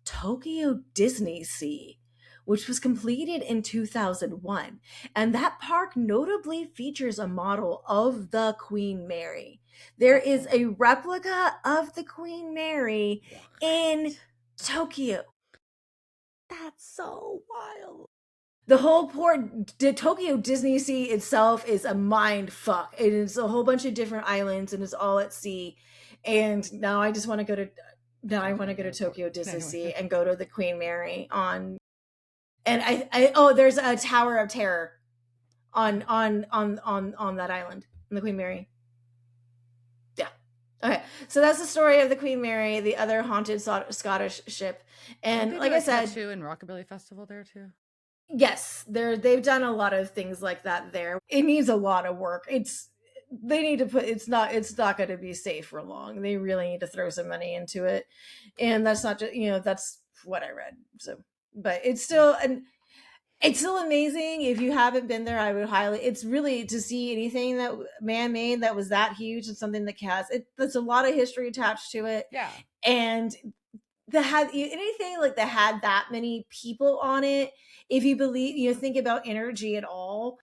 Tokyo Disney Sea, which was completed in 2001. And that park notably features a model of the Queen Mary. There is a replica of the Queen Mary in Tokyo. That's so wild. The whole Tokyo Disney Sea itself is a mind fuck. It is a whole bunch of different islands and it's all at sea. And now I just want to go to Tokyo Disney Sea and go to the Queen Mary on. And there's a Tower of Terror on that island, on the Queen Mary. Yeah. Okay. So that's the story of the Queen Mary, the other haunted Scottish ship. And like I said, too, in Rockabilly Festival there too. Yes, they've done a lot of things like that there. It needs a lot of work. They need to put it's not going to be safe for long. They really need to throw some money into it. And that's not just, that's what I read. So, but it's still amazing. If you haven't been there, I would it's really to see anything that man-made that was that huge and something that there's a lot of history attached to it. Yeah. And that had anything like that had that many people on it, if you believe, think about energy at all,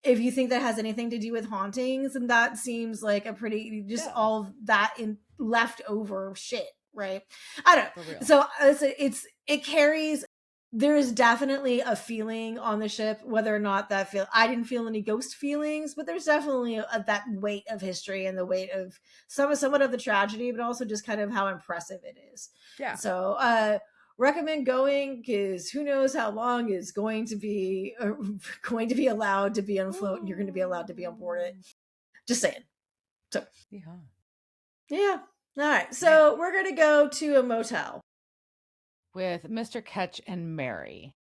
if you think that has anything to do with hauntings, and that seems like a pretty all that in leftover shit, right? I don't know. So it carries. There is definitely a feeling on the ship, whether or not I didn't feel any ghost feelings, but there's definitely that weight of history and the weight of somewhat of the tragedy, but also just kind of how impressive it is. Yeah. So, recommend going, because who knows how long is going to be allowed to be on float, and you're going to be allowed to be on board it. Just saying. So, yeah. All right. So we're going to go to a motel with Mr. Ketch and Mary.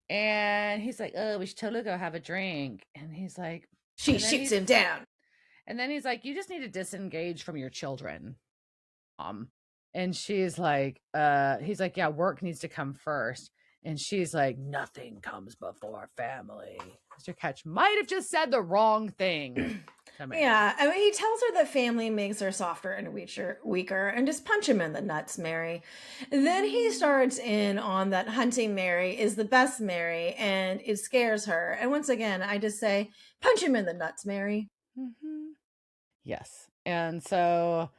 And he's like, oh, we should totally go have a drink. And he's like, she shoots him down. And then he's like, you just need to disengage from your children. And she's like, he's like, yeah, work needs to come first. And she's like, nothing comes before family. Mr. Ketch might have just said the wrong thing. Yeah, I mean, he tells her that family makes her softer and weaker, and just punch him in the nuts, Mary. And then he starts in on that hunting Mary is the best Mary, and it scares her. And once again, I just say, punch him in the nuts, Mary. Mm-hmm. Yes. And so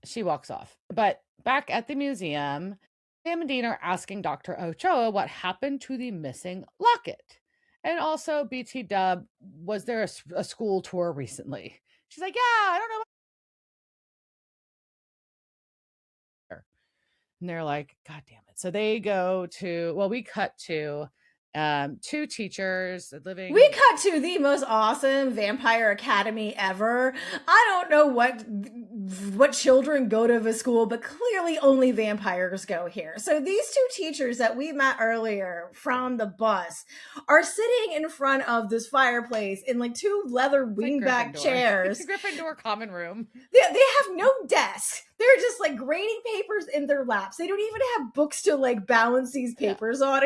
she walks off. But back at the museum, Sam and Dean are asking Dr. Ochoa what happened to the missing locket. And also, BT Dub, was there a school tour recently? She's like, yeah, I don't know. And they're like, God damn it. So they go to, we cut to two teachers living. We cut to the most awesome Vampire Academy ever. I don't know what what children go to the school, but clearly only vampires go here. So these two teachers that we met earlier from the bus are sitting in front of this fireplace in like two leather It's like wingback Gryffindor. chairs. Gryffindor common room. They have no desk. They're just like grading papers in their laps. They don't even have books to like balance these papers on.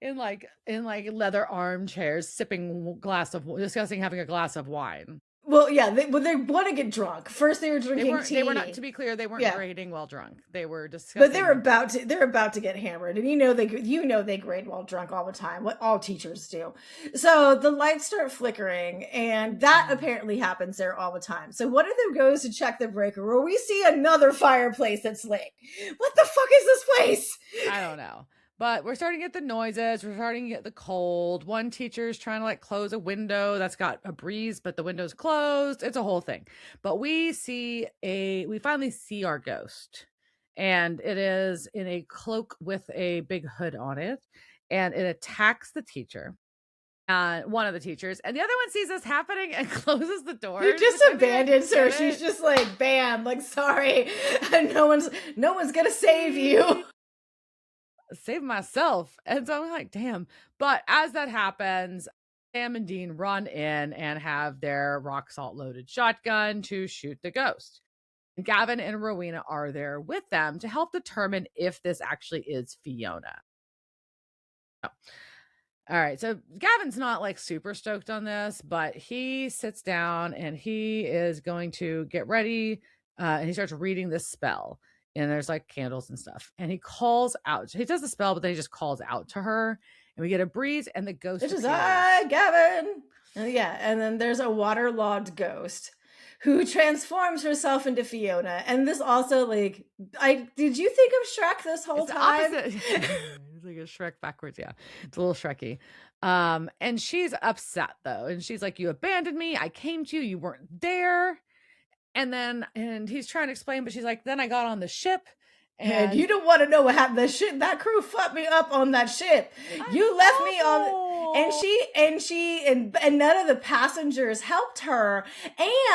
In like leather armchairs, sipping discussing having a glass of wine. Well, yeah, they want to get drunk. First, they were drinking tea. They were not. To be clear, they weren't grading while drunk. They were discussing. But they're about to get hammered, and they grade while drunk all the time. What all teachers do. So the lights start flickering, and that apparently happens there all the time. So one of them goes to check the breaker, where we see another fireplace that's lit. What the fuck is this place? I don't know. But we're starting to get the noises. We're starting to get the cold. One teacher's trying to like close a window that's got a breeze, but the window's closed. It's a whole thing. But we finally see our ghost. And it is in a cloak with a big hood on it. And it attacks the teacher. One of the teachers. And the other one sees this happening and closes the door. He just abandons her. She's just like, bam, like, sorry. No one's gonna save you. Save myself. And so I'm like, damn. But as that happens, Sam and Dean run in and have their rock salt loaded shotgun to shoot the ghost. And Gavin and Rowena are there with them to help determine if this actually is Fiona. Oh. All right. So Gavin's not like super stoked on this, but he sits down and he is going to get ready. And he starts reading this spell. And there's like candles and stuff. And he calls out. He does the spell, but then he just calls out to her. And we get a breeze and the ghost appears. Hi, Gavin. Yeah. And then there's a waterlogged ghost who transforms herself into Fiona. And this also, like, did you think of Shrek this whole time? It's like a Shrek backwards. Yeah. It's a little Shreky. And she's upset though. And she's like, you abandoned me. I came to you. You weren't there. And he's trying to explain, but she's like, then I got on the ship. And you don't want to know what happened. The ship, that crew fucked me up on that ship. You left me on, and none of the passengers helped her.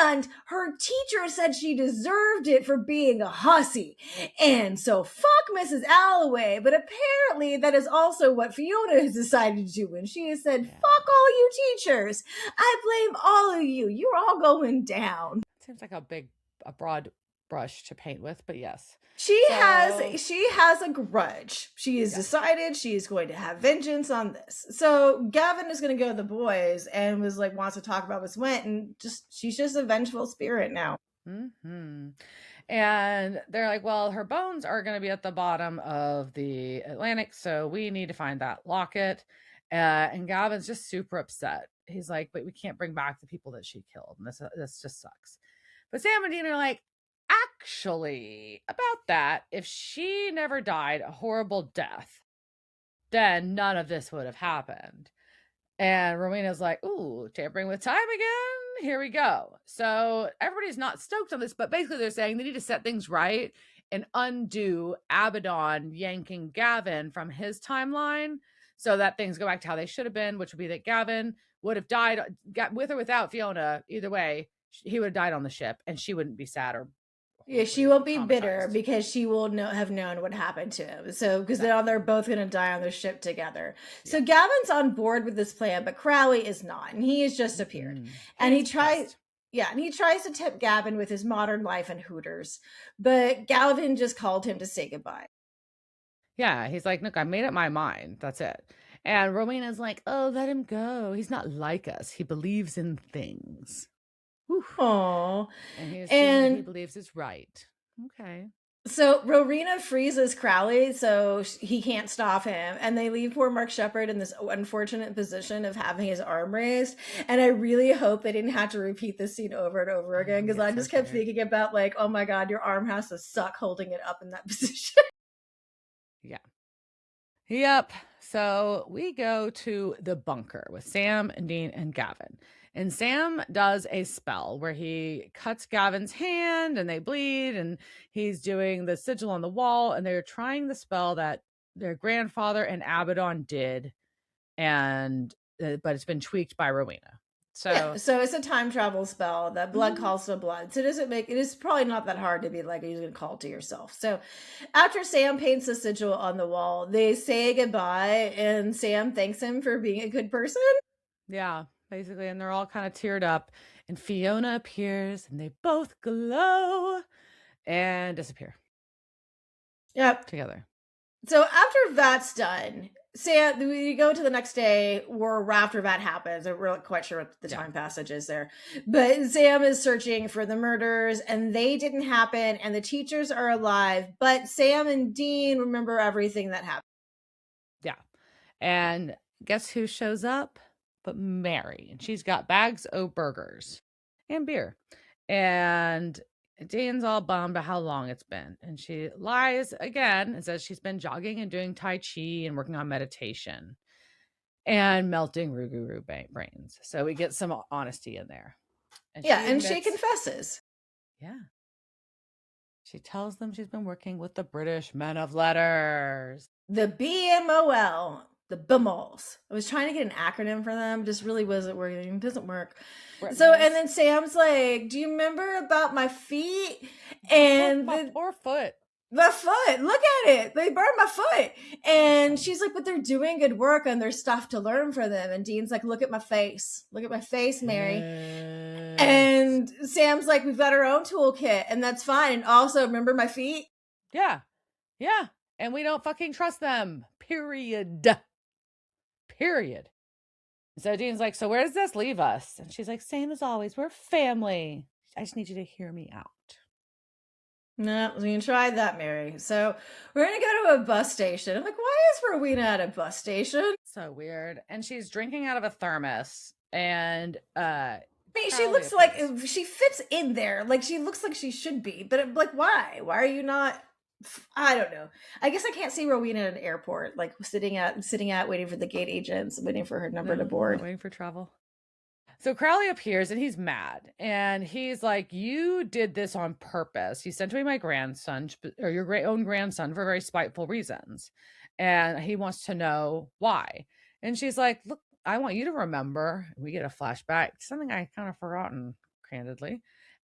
And her teacher said she deserved it for being a hussy. And so fuck Mrs. Alloway. But apparently that is also what Fiona has decided to do. And she has said, fuck all you teachers. I blame all of you. You're all going down. Seems like a broad brush to paint with, but yes. She has a grudge. She has decided she is going to have vengeance on this. So Gavin is going to go to the boys and wants to talk about what's went, and she's just a vengeful spirit now. Mm-hmm. And they're like, well, her bones are going to be at the bottom of the Atlantic, so we need to find that locket. And Gavin's just super upset. He's like, but we can't bring back the people that she killed, and this just sucks. But Sam and Dean are like, actually, about that, if she never died a horrible death, then none of this would have happened. And Rowena's like, ooh, tampering with time again? Here we go. So everybody's not stoked on this, but basically they're saying they need to set things right and undo Abaddon yanking Gavin from his timeline so that things go back to how they should have been, which would be that Gavin would have died with or without Fiona. Either way, he would have died on the ship and she wouldn't be sad or she won't be bitter because she will have known what happened to him. So, because they're both going to die on the ship together. Yeah. So Gavin's on board with this plan, but Crowley is not, and he has just appeared. And he tries to tip Gavin with his modern life and Hooters, but Gavin just called him to say goodbye. Yeah, he's like, look, I made up my mind. That's it. And Rowena's like, oh, let him go. He's not like us. He believes in things. Aww. And he believes it's right. Okay. So Rowena freezes Crowley so he can't stop him, and they leave poor Mark Sheppard in this unfortunate position of having his arm raised. And I really hope they didn't have to repeat this scene over and over again, because I just kept thinking about like, oh my god, your arm has to suck holding it up in that position. Yeah. Yep. So we go to the bunker with Sam and Dean and Gavin. And Sam does a spell where he cuts Gavin's hand and they bleed, and he's doing the sigil on the wall, and they're trying the spell that their grandfather and Abaddon did, but it's been tweaked by Rowena. So so it's a time travel spell that blood mhm. calls to blood. So it is probably not that hard to be like using a call to yourself. So after Sam paints the sigil on the wall, they say goodbye and Sam thanks him for being a good person. Yeah, basically, and they're all kind of teared up. And Fiona appears, and they both glow and disappear Yep. together. So after that's done, Sam, we go to the next day where after that happens. I'm really quite sure what the Yeah. time passage is there. But Sam is searching for the murders and they didn't happen and the teachers are alive. But Sam and Dean remember everything that happened. Yeah. And guess who shows up? But Mary. And she's got bags of burgers and beer. And Dane's all bummed about how long it's been. And she lies again and says she's been jogging and doing Tai Chi and working on meditation and melting Ruguru brains. So we get some honesty in there. And Yeah, she and she admits, confesses. yeah. She tells them she's been working with the British men of letters. The BMOL, the BMOLs. I was trying to get an acronym for them, just really wasn't working. It doesn't work. So, and then Sam's like, "Do you remember about my feet?" And my poor foot. My foot, look at it. They burned my foot. And she's like, but they're doing good work and there's stuff to learn for them. And Dean's like, look at my face. Look at my face, Mary. And Sam's like, we've got our own toolkit and that's fine. And also, remember my feet? Yeah. Yeah. And we don't fucking trust them. Period. Period. So Dean's like, so where does this leave us? And she's like, same as always. We're family. I just need you to hear me out. No, we can try that, Mary. So we're going to go to a bus station. I'm like, why is Rowena at a bus station? So weird. And she's drinking out of a thermos. And I mean, she looks like she fits in there. Like she looks like she should be. But like, why? Why are you not? I don't know. I guess I can't see Rowena at an airport, like sitting out, waiting for the gate agents, waiting for her number to board. Waiting for travel. So Crowley appears and he's mad. And he's like, you did this on purpose. You sent away my grandson, or your own grandson, for very spiteful reasons. And he wants to know why. And she's like, look, I want you to remember. We get a flashback, something I kind of forgotten, candidly.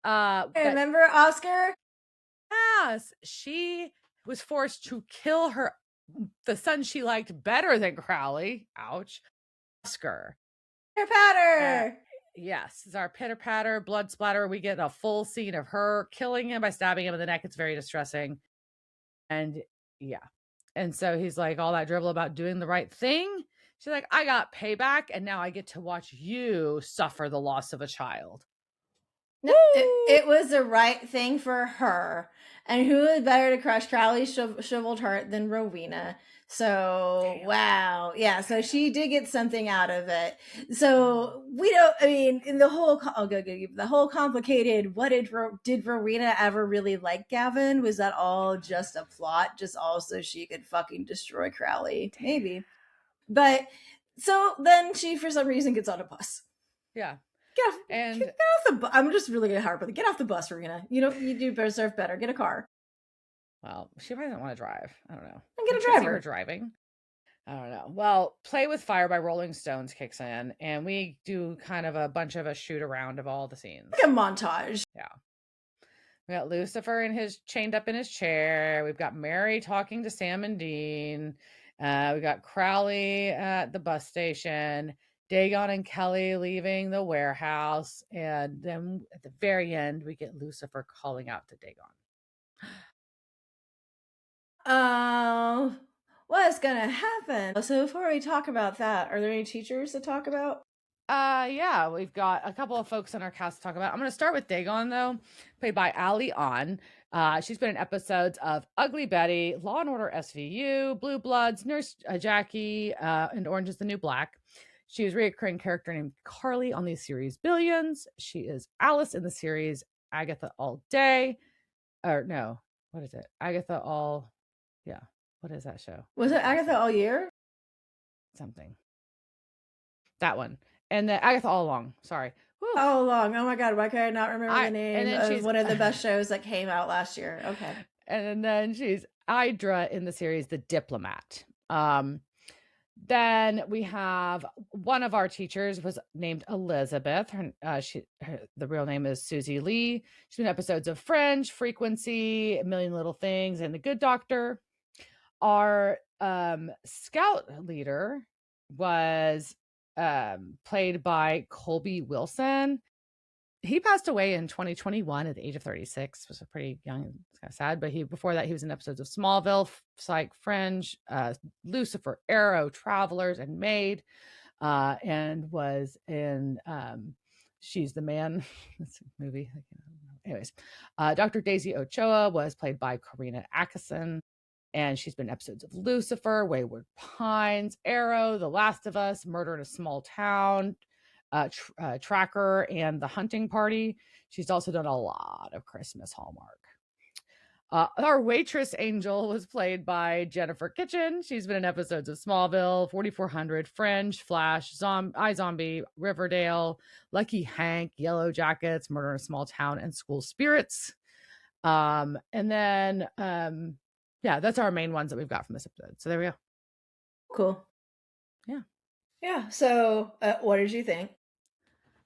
Remember Oscar? Yes, she was forced to kill the son she liked better than Crowley. Ouch. Oscar. Pitter patter. Yes, it's our pitter patter, blood splatter. We get a full scene of her killing him by stabbing him in the neck. It's very distressing. And yeah. And so he's like, all that dribble about doing the right thing. She's like, I got payback, and now I get to watch you suffer the loss of a child. No, it was the right thing for her. And who is better to crush Crowley's shriveled heart than Rowena? So, damn. Wow. Yeah, so she did get something out of it. So, we don't, I mean, in the whole, the whole complicated, what did Rowena ever really like Gavin? Was that all just a plot? Just also she could fucking destroy Crowley? Maybe. But, so then she, for some reason, gets on a bus. Yeah. Get off the bus. I'm just really gonna harp on it. Get off the bus, Rowena. You do deserve better. Get a car. Well, she probably doesn't want to drive. I don't know. And get a driver. Her driving. I don't know. Well, Play with Fire by Rolling Stones kicks in, and we do kind of a bunch of a shoot around of all the scenes. Like a montage. Yeah. We got Lucifer chained up in his chair. We've got Mary talking to Sam and Dean. We got Crowley at the bus station. Dagon and Kelly leaving the warehouse. And then at the very end, we get Lucifer calling out to Dagon. Oh, what's gonna happen? So before we talk about that, are there any teachers to talk about? Yeah, we've got a couple of folks on our cast to talk about. I'm going to start with Dagon, though, played by Ali On. She's been in episodes of Ugly Betty, Law and Order SVU, Blue Bloods, Nurse Jackie, and Orange is the New Black. She was a recurring character named Carly on the series Billions. She is Alice in the series Agatha All Day. Or no, what is it? Agatha All... Yeah, what is that show? Was it Agatha All Year? Something. That one. And the Agatha All Along. Sorry. Whew. All Along. Oh my God, why can I not remember the name of one of the best shows that came out last year? Okay. And then she's Idra in the series The Diplomat. Then we have one of our teachers was named Elizabeth. The real name is Susie Lee. She's been in episodes of Fringe, Frequency, A Million Little Things, and The Good Doctor. Our scout leader was played by Colby Wilson. He passed away in 2021 at the age of 36. Was a pretty young. It's kind of sad, but before that he was in episodes of Smallville, Psych, Fringe, Lucifer, Arrow, Travelers, and Maid, and was in She's the Man. That's a movie. Anyways, Dr. Daisy Ochoa was played by Karina Atkinson, and she's been in episodes of Lucifer, Wayward Pines, Arrow, The Last of Us, Murder in a Small Town, Tracker, and The Hunting Party. She's also done a lot of Christmas Hallmark. Our waitress Angel was played by Jennifer Kitchen. She's been in episodes of Smallville, 4400, Fringe, Flash, iZombie, Riverdale, Lucky Hank, Yellow Jackets, Murder in a Small Town, and School Spirits. And then, yeah, that's our main ones that we've got from this episode. So there we go. Cool. Yeah. Yeah. So, what did you think?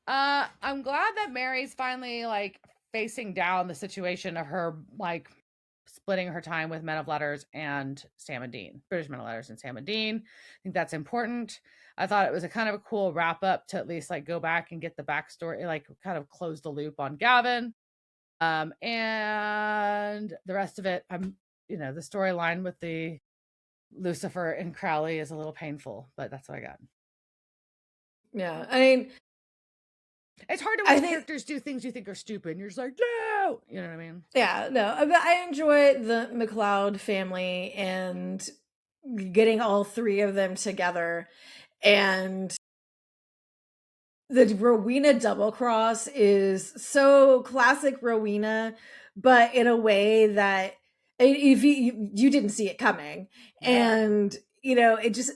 I'm glad that Mary's finally like facing down the situation of her like splitting her time with Men of Letters and Sam and Dean, British Men of Letters and Sam and Dean. I think that's important. I thought it was a kind of a cool wrap up to at least like go back and get the backstory, like kind of close the loop on Gavin. And the rest of it, the storyline with the Lucifer and Crowley is a little painful, but that's what I got. Yeah, I mean, it's hard to watch characters do things you think are stupid, and you're just like, no, you know what I mean? Yeah, no, but I enjoy the McLeod family and getting all three of them together, and the Rowena double cross is so classic Rowena, but in a way that if you didn't see it coming, and it just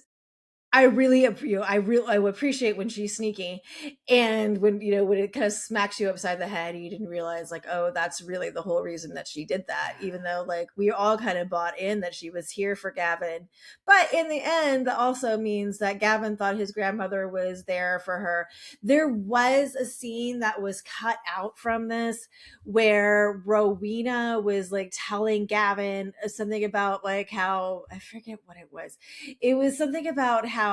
I really appreciate when she's sneaky, and when it kind of smacks you upside the head, you didn't realize like, oh, that's really the whole reason that she did that, even though like we all kind of bought in that she was here for Gavin. But in the end, that also means that Gavin thought his grandmother was there for her. There was a scene that was cut out from this where Rowena was like telling Gavin something about like how, I forget what it was. It was something about how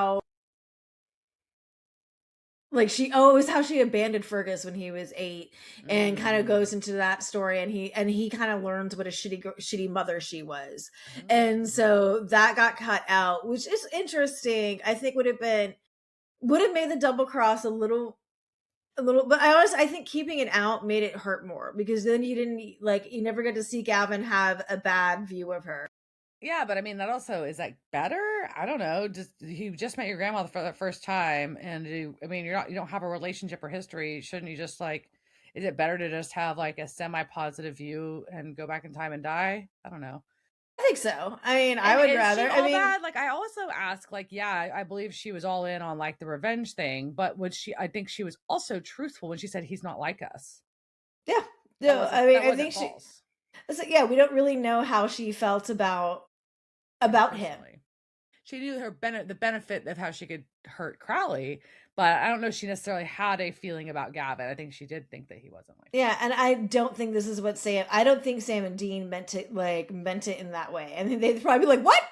like it was how she abandoned Fergus when he was 8, and kind of goes into that story, and he kind of learns what a shitty mother she was. And so that got cut out, which is interesting. I think would have made the double cross a little, but I think keeping it out made it hurt more, because then you never get to see Gavin have a bad view of her. Yeah, but I mean, that also is like better. I don't know. You just met your grandmother for the first time, and you don't have a relationship or history. Shouldn't you just like? Is it better to just have like a semi-positive view and go back in time and die? I don't know. I think so. I mean, I would rather. I mean, bad? Like, I also ask, like, yeah, I believe she was all in on like the revenge thing, but I think she was also truthful when she said he's not like us. Yeah, no, I mean, I think false. Yeah, we don't really know how she felt about him. She knew the benefit of how she could hurt Crowley, but I don't know if she necessarily had a feeling about Gavin. I think she did think that he wasn't like. Yeah, and I don't think this is what I don't think Sam and Dean meant it in that way. I think they'd probably be like, "What?"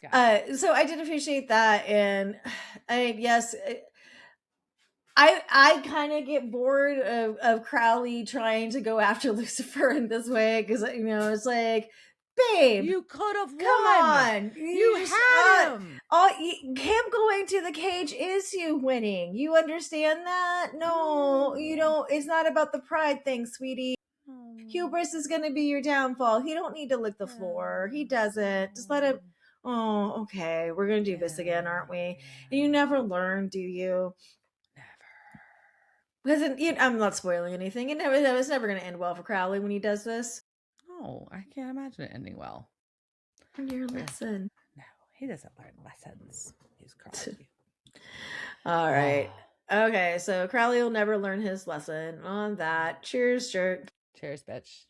Yeah. So I did appreciate that, and yes, I kind of get bored of Crowley trying to go after Lucifer in this way, because it's like, babe, you could have won. Come on, you had him. Him going to the cage is you winning. You understand that? No, you don't. It's not about the pride thing, sweetie. Hubris is going to be your downfall. He don't need to lick the floor. He doesn't. Just let him. Oh, okay. We're going to do this again, aren't we? And you never learn, do you? Because I'm not spoiling anything. It's never going to end well for Crowley when he does this. No, I can't imagine it ending well. Learn your lesson. No, he doesn't learn lessons. He's Crowley. All right. Okay, so Crowley will never learn his lesson on that. Cheers, jerk. Cheers, bitch.